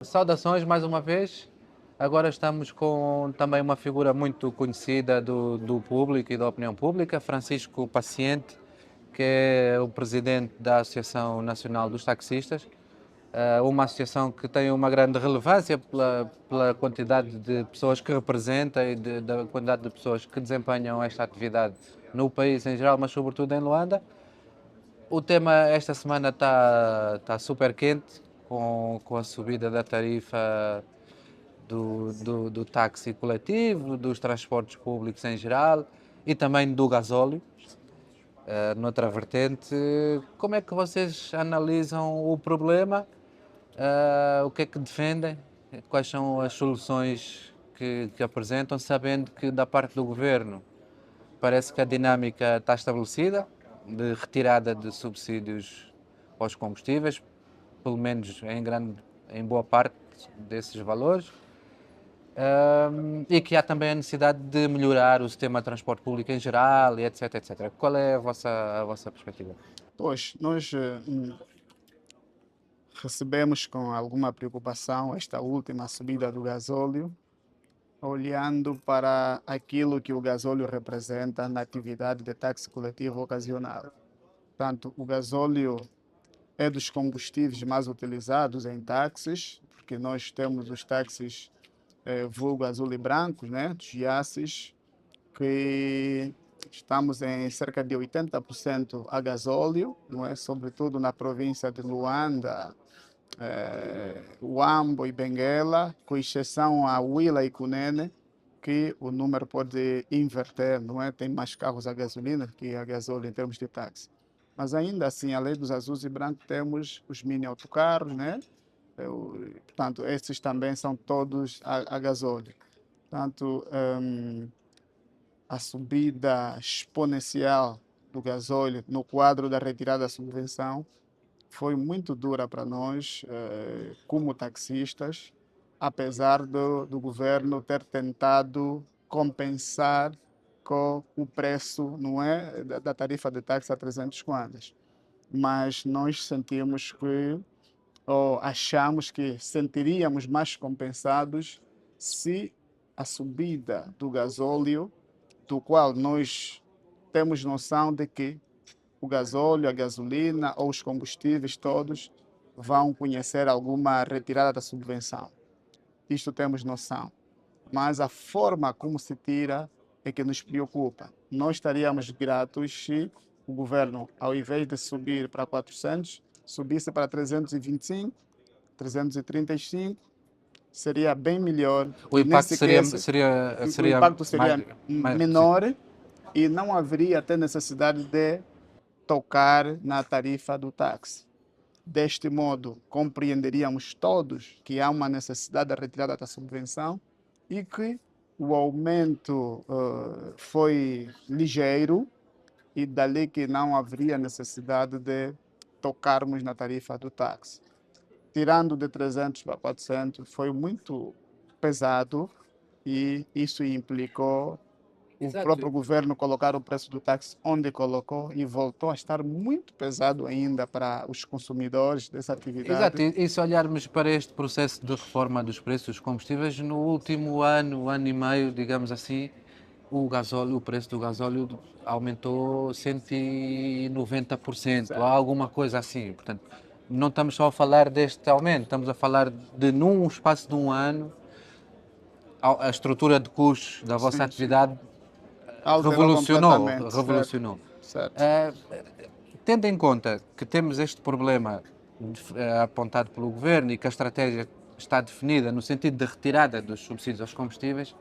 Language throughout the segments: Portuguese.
Saudações mais uma vez. Agora estamos com também uma figura muito conhecida do público e da opinião pública, Francisco Paciente, que é o presidente da Associação Nacional dos Taxistas, uma associação que tem uma grande relevância pela quantidade de pessoas que representa e da quantidade de pessoas que desempenham esta atividade no país em geral, mas sobretudo em Luanda. O tema esta semana está super quente, com a subida da tarifa do táxi coletivo, dos transportes públicos em geral e também do gasóleo. Noutra vertente, como é que vocês analisam o problema? O que é que defendem? Quais são as soluções que apresentam, sabendo que da parte do governo parece que a dinâmica está estabelecida, de retirada de subsídios aos combustíveis, pelo menos em boa parte desses valores, e que há também a necessidade de melhorar o sistema de transporte público em geral, e etc, etc. Qual é a vossa perspectiva? Pois, nós recebemos com alguma preocupação esta última subida do gasóleo, olhando para aquilo que o gasóleo representa na atividade de táxi coletivo ocasional. Portanto, o gasóleo é dos combustíveis mais utilizados em táxis, porque nós temos os táxis vulgo azul e branco, né, dos IACs, que estamos em cerca de 80% a gasóleo, não é? Sobretudo na província de Luanda, Huambo e Benguela, com exceção a Huila e Cunene, que o número pode inverter, não é? Tem mais carros a gasolina que a gasóleo em termos de táxi. Mas ainda assim, além dos azuis e brancos, temos os mini autocarros, né? Portanto, esses também são todos a gasóleo. Portanto, a subida exponencial do gasóleo no quadro da retirada da subvenção foi muito dura para nós, como taxistas, apesar do governo ter tentado compensar com o preço, não é, da tarifa de táxi a 300 kwanzas. Mas nós sentimos que, ou achamos que sentiríamos mais compensados se a subida do gasóleo, do qual nós temos noção de que o gasóleo, a gasolina ou os combustíveis todos vão conhecer alguma retirada da subvenção. Isto temos noção. Mas a forma como se tira é que nos preocupa. Nós estaríamos gratos se o governo, ao invés de subir para 400, subisse para 325, 335, seria bem melhor O e nem impacto sequer o seria impacto mais, seria sim. menor e não haveria até necessidade de tocar na tarifa do táxi. Deste modo, compreenderíamos todos que há uma necessidade da retirada da subvenção e que o aumento foi ligeiro e dali que não haveria necessidade de tocarmos na tarifa do táxi. Tirando de 300 para 400 foi muito pesado e isso implicou o Exato. próprio governo colocar o preço do táxi onde colocou e voltou a estar muito pesado ainda para os consumidores dessa Exato, atividade. e se olharmos para este processo de reforma dos preços dos combustíveis, no último ano e meio, digamos assim, o preço do gasóleo aumentou 190%, há Certo. alguma coisa assim. Portanto, não estamos só a falar deste aumento, estamos a falar de, num espaço de um ano, a estrutura de custos da vossa Sim, sim. atividade Alterou revolucionou, completamente, certo, revolucionou. certo. Ah, Tendo em conta que temos este problema apontado pelo governo e que a estratégia está definida no sentido de retirada dos subsídios aos combustíveis,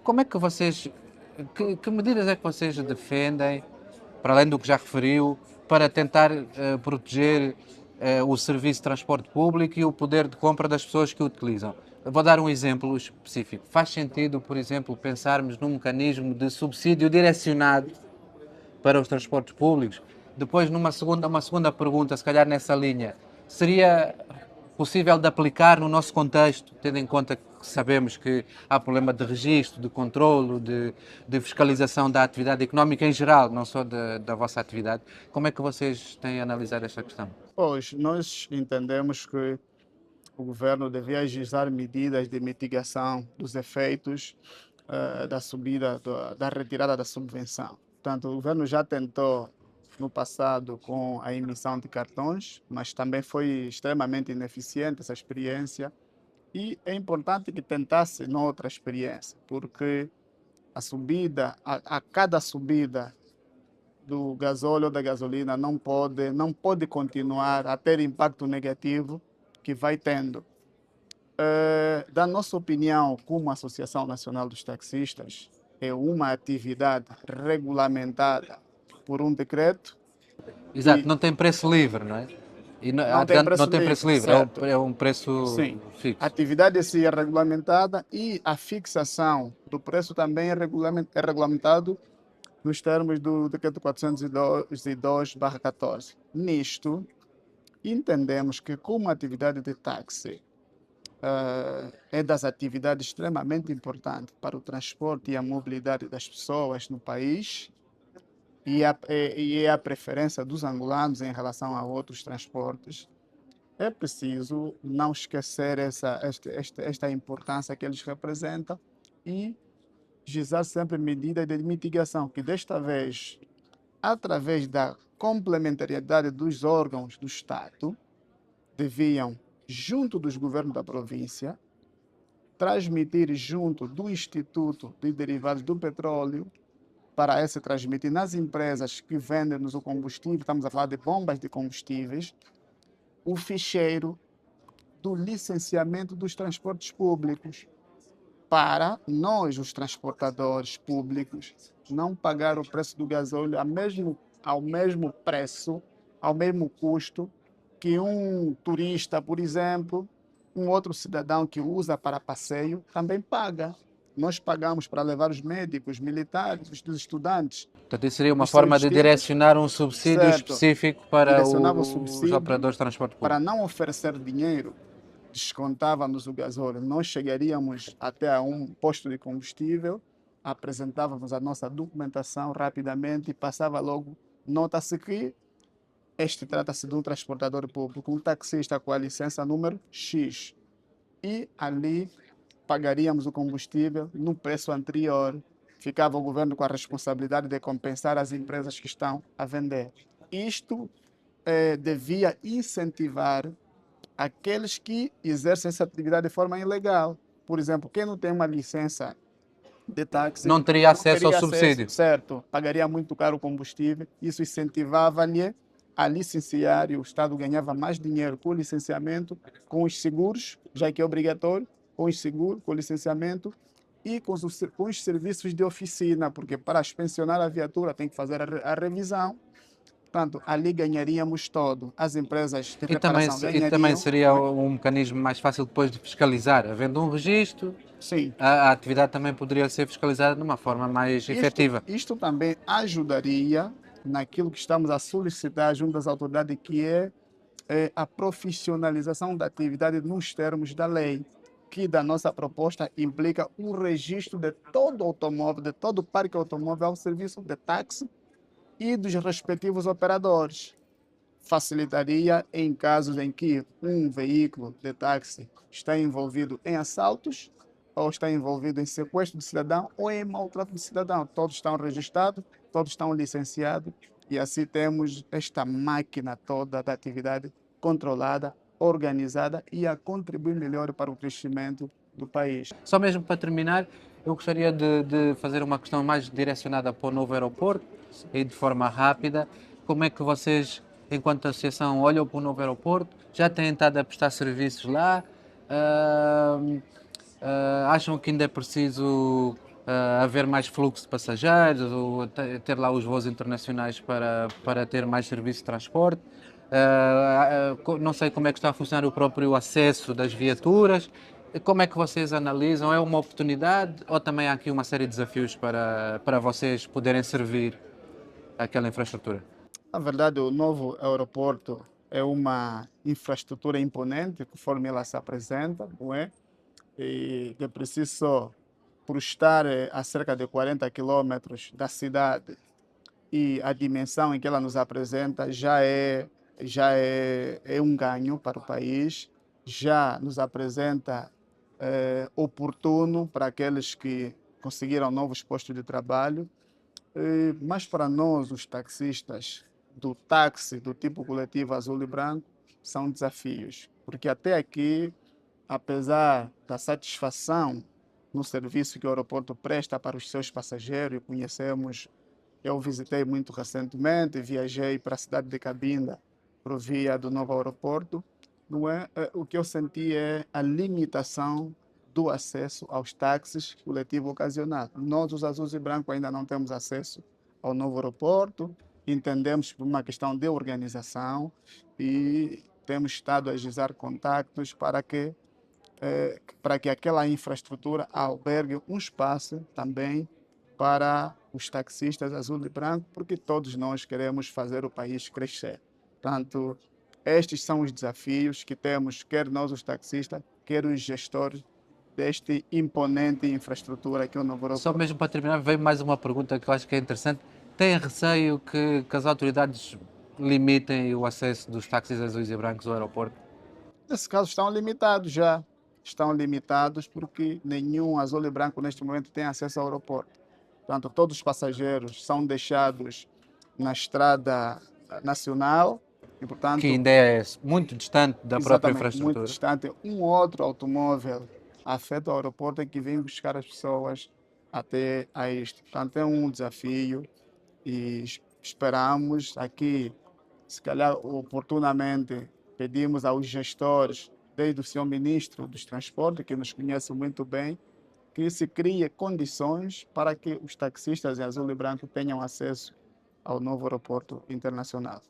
como é que vocês, que medidas é que vocês defendem, para além do que já referiu, para tentar proteger o serviço de transporte público e o poder de compra das pessoas que o utilizam? Eu vou dar um exemplo específico. Faz sentido, por exemplo, pensarmos num mecanismo de subsídio direcionado para os transportes públicos? Depois, uma segunda pergunta, se calhar nessa linha, seria possível de aplicar no nosso contexto, tendo em conta que sabemos que há problema de registro, de controlo, de fiscalização da atividade económica em geral, não só da vossa atividade. Como é que vocês têm analisado esta questão? Pois, nós entendemos que o governo devia ajuizar medidas de mitigação dos efeitos da subida, da retirada da subvenção. Portanto, o governo já tentou no passado com a emissão de cartões, mas também foi extremamente ineficiente essa experiência. E é importante que tentasse noutra experiência, porque a subida, a cada subida do gasóleo ou da gasolina não pode continuar a ter impacto negativo que vai tendo. Da nossa opinião, como Associação Nacional dos Taxistas, é uma atividade regulamentada por um decreto Exato, e não tem preço livre, não é? E não tem não preço tem preço livre, livre, certo? é um preço Sim. A fixo. atividade em si é regulamentada e a fixação do preço também é regulamentado nos termos do decreto 402/14. Nisto, entendemos que como atividade de táxi, é das atividades extremamente importantes para o transporte e a mobilidade das pessoas no país e é a preferência dos angolanos em relação a outros transportes. É preciso não esquecer esta importância que eles representam e gizar sempre medidas de mitigação, que desta vez, através da complementariedade dos órgãos do Estado, deviam, junto dos governos da província, transmitir junto do Instituto de Derivados do Petróleo, para esse transmitir nas empresas que vendem-nos o combustível, estamos a falar de bombas de combustíveis, o ficheiro do licenciamento dos transportes públicos, para nós, os transportadores públicos, não pagar o preço do gasóleo ao mesmo preço, ao mesmo custo que um turista, por exemplo, um outro cidadão que usa para passeio também paga. Nós pagamos para levar os médicos, militares, os estudantes, Portanto, isso seria uma os seus forma de destinos, direcionar um subsídio certo? específico para Direcionava o os subsídio operadores de transporte para público. não oferecer dinheiro, descontávamos o gasóleo. Nós chegaríamos até a um posto de combustível, apresentávamos a nossa documentação rapidamente e passava logo. Nota-se que este trata-se de um transportador público, um taxista com a licença número X. E ali pagaríamos o combustível no preço anterior. Ficava o governo com a responsabilidade de compensar as empresas que estão a vender. Isto devia incentivar aqueles que exercem essa atividade de forma ilegal. Por exemplo, quem não tem uma licença de táxi Não teria não acesso ao teria acesso, subsídio. certo? Pagaria muito caro o combustível. Isso incentivava-lhe a licenciar e o Estado ganhava mais dinheiro com o licenciamento, com os seguros, já que é obrigatório, com os seguros, com o licenciamento e com os serviços de oficina, porque para inspecionar a viatura tem que fazer a revisão. Portanto, ali ganharíamos todo. As empresas de reparação E também ganhariam, seria não é? um mecanismo mais fácil depois de fiscalizar. Havendo um registro, Sim. a atividade também poderia ser fiscalizada de uma forma mais Isto, efetiva. isto também ajudaria naquilo que estamos a solicitar junto às autoridades, que é a profissionalização da atividade nos termos da lei, que da nossa proposta implica o registro de todo automóvel, de todo o parque automóvel ao serviço de táxi e dos respectivos operadores. Facilitaria em casos em que um veículo de táxi está envolvido em assaltos, ou está envolvido em sequestro de cidadão, ou em maltrato de cidadão. Todos estão registrados, todos estão licenciados, e assim temos esta máquina toda da atividade controlada, organizada e a contribuir melhor para o crescimento do país. Só mesmo para terminar, eu gostaria de fazer uma questão mais direcionada para o novo aeroporto e de forma rápida. Como é que vocês, enquanto associação, olham para o novo aeroporto? Já têm estado a prestar serviços lá? Acham que ainda é preciso haver mais fluxo de passageiros ou ter lá os voos internacionais para ter mais serviço de transporte? Não sei como é que está a funcionar o próprio acesso das viaturas. Como é que vocês analisam? É uma oportunidade ou também há aqui uma série de desafios para vocês poderem servir aquela infraestrutura? Na verdade, o novo aeroporto é uma infraestrutura imponente, conforme ela se apresenta, não é? E que precisa, por estar a cerca de 40 quilômetros da cidade e a dimensão em que ela nos apresenta, já é um ganho para o país. já nos apresenta oportuno para aqueles que conseguiram novos postos de trabalho, mas para nós, os taxistas do táxi do tipo coletivo azul e branco, são desafios, porque até aqui, apesar da satisfação no serviço que o aeroporto presta para os seus passageiros, conhecemos, eu visitei muito recentemente, viajei para a cidade de Cabinda por via do novo aeroporto, não é? O que eu senti é a limitação do acesso aos táxis coletivo ocasional. Nós, os azuis e brancos, ainda não temos acesso ao novo aeroporto, entendemos por uma questão de organização e temos estado a agendar contactos para que aquela infraestrutura albergue um espaço também para os taxistas azul e branco, porque todos nós queremos fazer o país crescer. Portanto, estes são os desafios que temos, quer nós os taxistas, quer os gestores deste imponente infraestrutura que é o novo Só aeroporto. mesmo para terminar, veio mais uma pergunta que eu acho que é interessante. Tem receio que as autoridades limitem o acesso dos táxis azuis e brancos ao aeroporto? Nesse caso, estão limitados já. Estão limitados porque nenhum azul e branco neste momento tem acesso ao aeroporto. Portanto, todos os passageiros são deixados na estrada nacional e, Que portanto, ainda é muito distante da própria exatamente, muito infraestrutura. distante, um outro automóvel afeta o aeroporto é que vem buscar as pessoas até a este. Portanto, é um desafio e esperamos aqui, se calhar oportunamente, pedimos aos gestores, desde o senhor ministro dos Transportes, que nos conhece muito bem, que se crie condições para que os taxistas em azul e branco tenham acesso ao novo aeroporto internacional.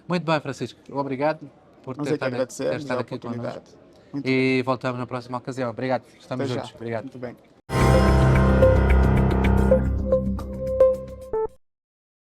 Muito bem, Francisco. Obrigado por Nós ter é que ter agradecemos a estado aqui connosco. oportunidade. Muito bem. E voltamos na próxima ocasião. Obrigado. Estamos Até já. juntos. Obrigado. Muito bem.